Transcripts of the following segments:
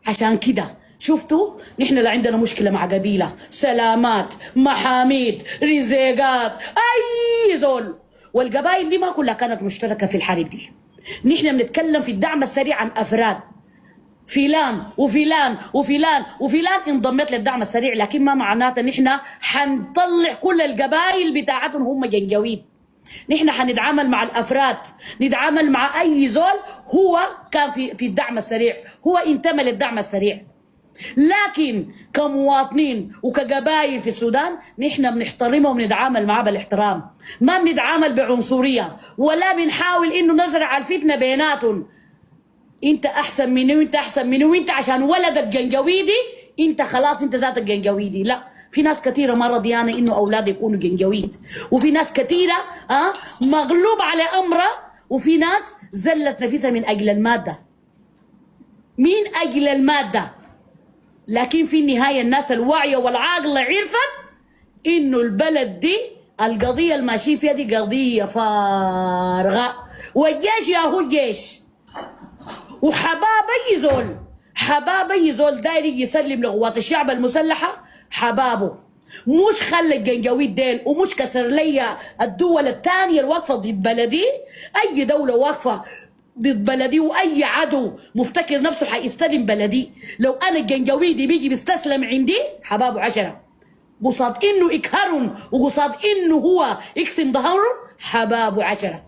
عشان كده شفتوا نحن لا عندنا مشكله مع قبيله، سلامات، محاميد، رزيقات، اي زول. والقبائل دي ما كلها كانت مشتركه في الحرب دي. نحن بنتكلم في الدعم السريع عن افراد، فلان وفلان وفلان وفلان انضمت للدعم السريع، لكن ما معناته نحن حنطلع كل القبائل بتاعتهم هم جنجويد. نحن حنتعامل مع الافراد، نتعامل مع اي زول هو كان في الدعم السريع، هو انتمى للدعم السريع. لكن كمواطنين وكقبائل في السودان نحن بنحترمهم وبنتعامل معاه بالاحترام، ما بنتعامل بعنصريه ولا بنحاول انه نزرع الفتنه بيناتهم. انت احسن مني وانت احسن مني وانت عشان ولدك جنجويدي انت خلاص انت ذاتك جنجويدي. لا، في ناس كثيره ما رضيانه انه اولاد يكونوا جنجويد، وفي ناس كثيره مغلوب على امره، وفي ناس زلت نفسها من اجل الماده، من اجل الماده. لكن في النهايه الناس الواعيه والعاقله عرفت انه البلد دي القضيه اللي ماشيين فيها دي قضيه فارغه، والجيش يا هو الجيش، وحباب اي زول، حباب اي زول داير يسلم لقوات الشعب المسلحه حبابه، مش خلى الجنجويد ديل ومش كسر لي الدول الثانيه الواقفه ضد بلدي. اي دوله واقفه ضد بلدي واي عدو مفتكر نفسه حيستلم بلدي، لو انا الجنجويدي بيجي بيستسلم عندي حبابه 10، قصاد انه يكهرن وقصاد انه هو يقسم ظهرهم حبابه 10.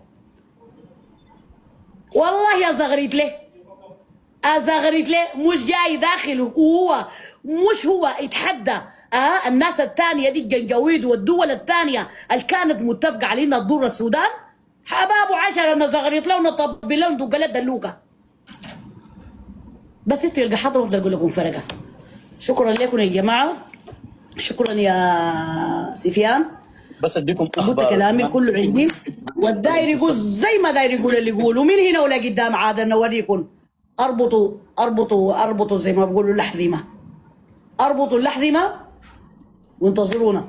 والله يا زغريت له أزغرت ليه مش جاي داخل، وهو مش هو يتحدى الناس الثانيه دي الجنجويد والدول الثانيه اللي كانت متفقه على انها تضر السودان. حبابه 10 نزغرت له ونطبل له ندق له دلوكه. بس انتوا يلقى حضروا بدي اقول لكم فرقه. شكرا لكم يا جماعه، شكرا يا سفيان. بس اديكم قلت اخبار كلامي كله عندي، والداير يقول زي ما داير يقول اللي يقول، ومن هنا ولا قدام عاد نوريكم. اربطوا زي ما بقولوا الأحزمة، اربطوا الأحزمة وانتظرونا.